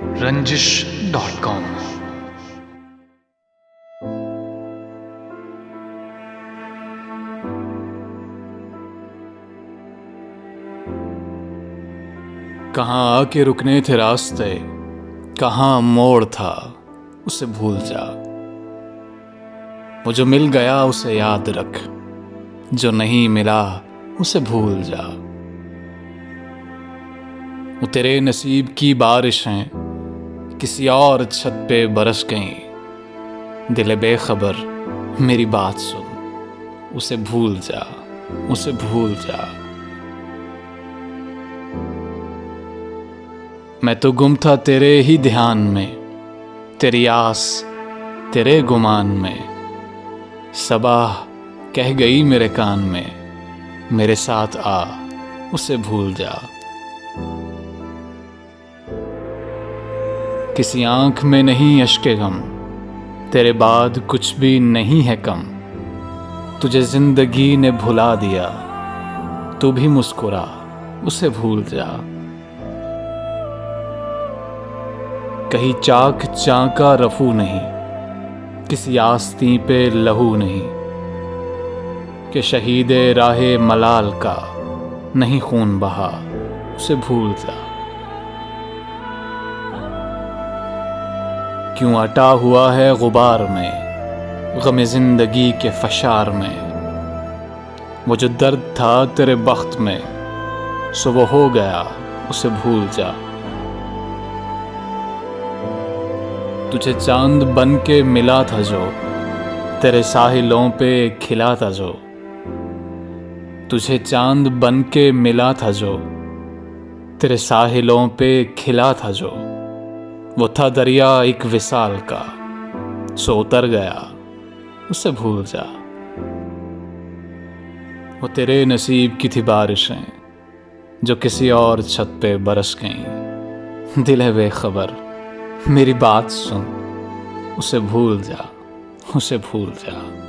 रंजिश.com। कहाँ आके रुकने थे रास्ते, कहाँ मोड़ था, उसे भूल जा। वो जो मिल गया उसे याद रख, जो नहीं मिला उसे भूल जा। वो तेरे नसीब की बारिशें किसी और छत पे बरस गईं। दिल बेखबर मेरी बात सुन, उसे भूल जा, उसे भूल जा। मैं तो गुम था तेरे ही ध्यान में, तेरी आस तेरे गुमान में। सबाह कह गई मेरे कान में, मेरे साथ आ, उसे भूल जा। किसी आंख में नहीं अश्के गम, तेरे बाद कुछ भी नहीं है कम। तुझे जिंदगी ने भुला दिया, तू भी मुस्कुरा, उसे भूल जा। कहीं चाक चाका रफू नहीं, किसी आस्तीं पे लहू नहीं, कि शहीदे राहे मलाल का नहीं खून बहा, उसे भूल जा। क्यों अटा हुआ है गुबार में, गम जिंदगी के फशार में। वो जो दर्द था तेरे बख्त में, सो वो हो गया, उसे भूल जा। तुझे चांद बन के मिला था जो, तेरे साहिलों पे खिला था जो। तुझे चांद बन के मिला था जो, तेरे साहिलों पे खिला था जो। वो था दरिया एक विसाल का, सो उतर गया, उसे भूल जा। वो तेरे नसीब की थी बारिशें जो किसी और छत पे बरस गईं। दिल है बेखबर मेरी बात सुन, उसे भूल जा, उसे भूल जा।